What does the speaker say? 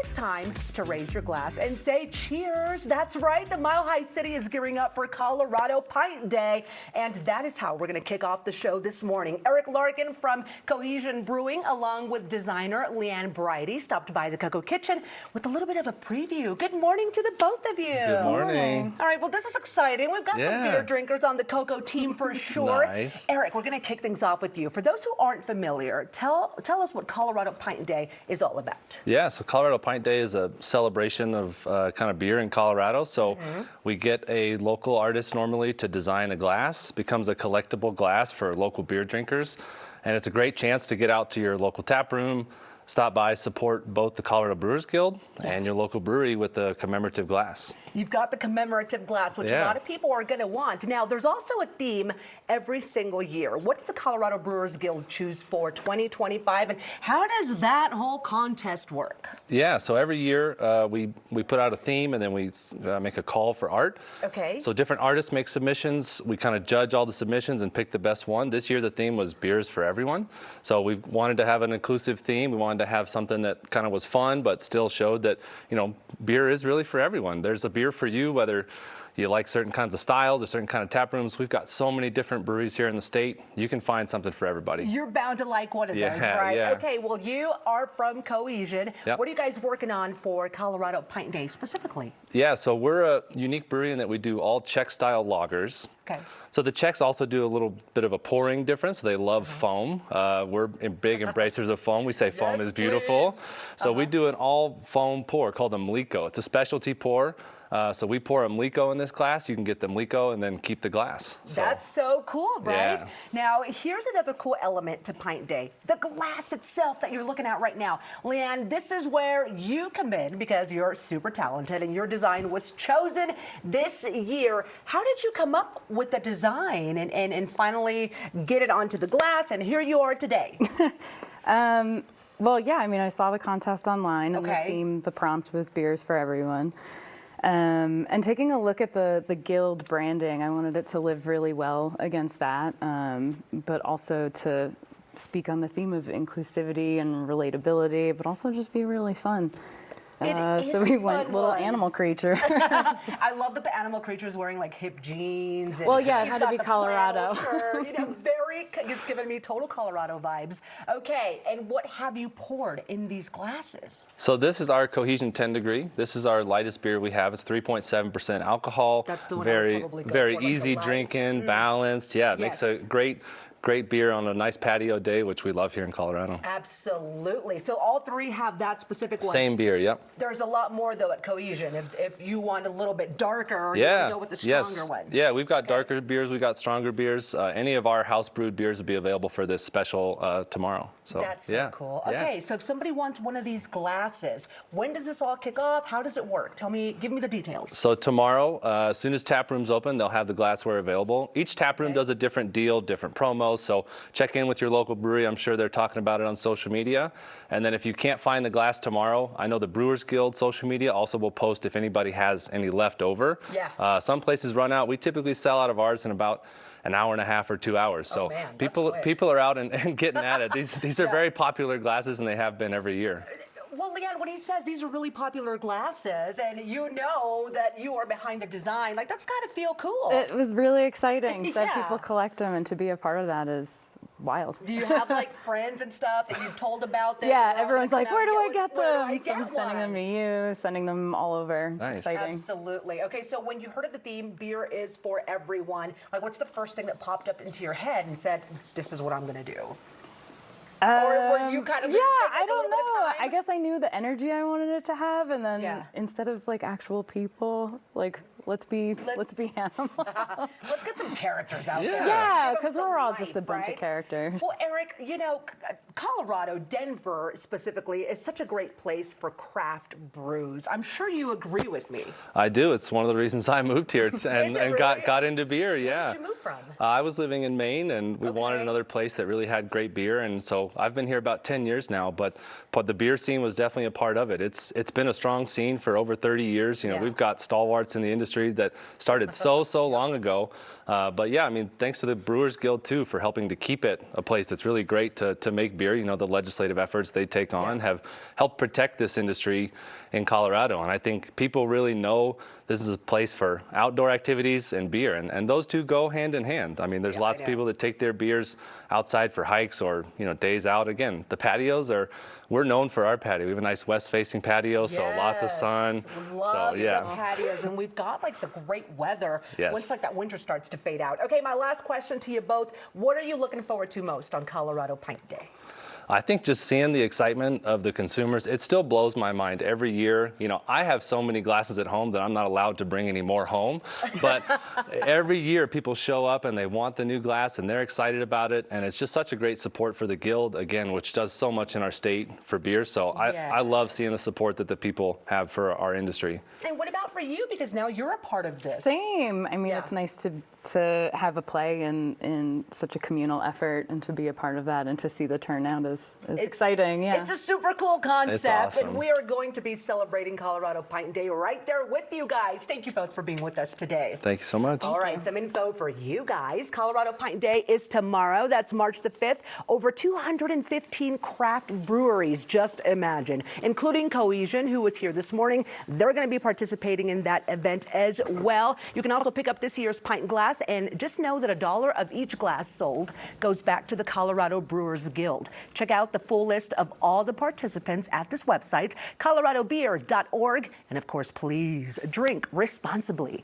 it's time to raise your glass and say cheers. That's right, the Mile High City is gearing up for Colorado Pint Day, and that is how we're going to kick off the show this morning. Eric Larkin from Cohesion Brewing, along with designer Leanne Bridie, stopped by the Cocoa Kitchen with a little bit of a preview. Good morning to the both of you. Good morning. All right, well, this is exciting. We've got some beer drinkers on the Cocoa team for sure. Nice. Eric, we're going to kick things off with you. For those who aren't familiar, tell us what Colorado Pint Day is all about. Yeah, so Colorado Pint Day is a celebration of kind of beer in Colorado. So we get a local artist normally to design a glass, becomes a collectible glass for local beer drinkers. And it's a great chance to get out to your local tap room, stop by, support both the Colorado Brewers Guild and your local brewery with the commemorative glass. You've got the commemorative glass, which a lot of people are going to want. Now, there's also a theme every single year. What did the Colorado Brewers Guild choose for 2025, and how does that whole contest work? Yeah, so every year we put out a theme, and then we make a call for art. Okay. So different artists make submissions. We kind of judge all the submissions and pick the best one. This year the theme was beers for everyone. So we wanted to have an inclusive theme. We wanted to have something that kind of was fun, but still showed that, you know, beer is really for everyone. There's a beer for you, whether you like certain kinds of styles or certain kind of tap rooms. We've got so many different breweries here in the state. You can find something for everybody. You're bound to like one of those, right? Yeah. Okay, well, you are from Cohesion. Yep. What are you guys working on for Colorado Pint Day specifically? Yeah, so we're a unique brewery in that we do all Czech style lagers. Okay. So the Czechs also do a little bit of a pouring difference. They love foam. We're big embracers of foam. We say foam is beautiful. Please. So we do an all foam pour called a Mliko. It's a specialty pour. So we pour a Mliko in this glass. You can get the Mliko and then keep the glass. So, that's so cool, right? Yeah. Now, here's another cool element to Pint Day, the glass itself that you're looking at right now. Leanne, this is where you come in because you're super talented and your design was chosen this year. How did you come up with the design and finally get it onto the glass, and here you are today? Well, yeah, I mean, I saw the contest online, and the theme, the prompt was beers for everyone. And taking a look at the guild branding, I wanted it to live really well against that, but also to speak on the theme of inclusivity and relatability, but also just be really fun. So we went little animal creature. I love that the animal creature is wearing like hip jeans. And well, yeah, it had to be Colorado. Shirt, you know, it's giving me total Colorado vibes. Okay, and what have you poured in these glasses? So this is our Cohesion 10 degree. This is our lightest beer we have. It's 3.7% alcohol. That's the one I would probably go very for, like easy the light. drinking, balanced. Yeah, it makes a great beer on a nice patio day, which we love here in Colorado. Absolutely. So all three have that specific one. Same beer, yep. There's a lot more though at Cohesion. If you want a little bit darker, you want to go with the stronger one. Yeah, we've got darker beers, we've got stronger beers. Any of our house brewed beers will be available for this special tomorrow. So that's so cool. Okay, so if somebody wants one of these glasses, when does this all kick off? How does it work? Give me the details. So tomorrow, as soon as tap rooms open, they'll have the glassware available. Each tap room does a different deal, different promo. So check in with your local brewery. I'm sure they're talking about it on social media. And then if you can't find the glass tomorrow, I know the Brewers Guild social media also will post if anybody has any left over. Yeah. Some places run out. We typically sell out of ours in about an hour and a half or 2 hours. So people are out and getting at it. These are very popular glasses, and they have been every year. Well, Leanne, when he says these are really popular glasses and you know that you are behind the design, like that's got to feel cool. It was really exciting that people collect them, and to be a part of that is wild. Do you have like friends and stuff that you've told about this? Yeah, everyone's like, where do I get them? So I'm sending them to you, sending them all over. Nice. It's exciting. Absolutely. Okay, so when you heard of the theme, beer is for everyone, like what's the first thing that popped up into your head and said, this is what I'm going to do? Or were you kind of I don't know. I guess I knew the energy I wanted it to have, and then instead of like actual people, like let's be animals. Let's get some characters out there. Yeah, because we're all just a bunch of characters. Well, Eric, you know, Colorado, Denver specifically, is such a great place for craft brews. I'm sure you agree with me. I do. It's one of the reasons I moved here and got into beer. Yeah. Where did you move from? I was living in Maine, and we wanted another place that really had great beer, and so I've been here about 10 years now, but the beer scene was definitely a part of it. It's been a strong scene for over 30 years. You know, we've got stalwarts in the industry industry that started so long ago. But yeah, I mean, thanks to the Brewers Guild too for helping to keep it a place that's really great to make beer. You know, the legislative efforts they take on have helped protect this industry in Colorado. And I think people really know this is a place for outdoor activities and beer, and those two go hand in hand. I mean, there's lots of people that take their beers outside for hikes or, you know, days out. Again, the patios we're known for our patio. We have a nice west-facing patio, so lots of sun. Love the patios, and we've got like the great weather once like that winter starts to fade out. Okay, my last question to you both. What are you looking forward to most on Colorado Pint Day? I think just seeing the excitement of the consumers, it still blows my mind every year. You know, I have so many glasses at home that I'm not allowed to bring any more home. But every year people show up and they want the new glass and they're excited about it. And it's just such a great support for the Guild, again, which does so much in our state for beer. So I love seeing the support that the people have for our industry. And what about for you? Because now you're a part of this. Same. I mean, it's nice to have a play in such a communal effort and to be a part of that and to see the turnout is exciting. Yeah, it's a super cool concept, awesome. and we are going to be celebrating Colorado Pint Day right there with you guys. Thank you both for being with us today. Thank you so much. All right, some info for you guys. Colorado Pint Day is tomorrow. That's March the 5th. Over 215 craft breweries, just imagine, including Cohesion, who was here this morning. They're going to be participating in that event as well. You can also pick up this year's pint glass, and just know that $1 of each glass sold goes back to the Colorado Brewers Guild. Check out the full list of all the participants at this website, coloradobeer.org. And of course, please drink responsibly.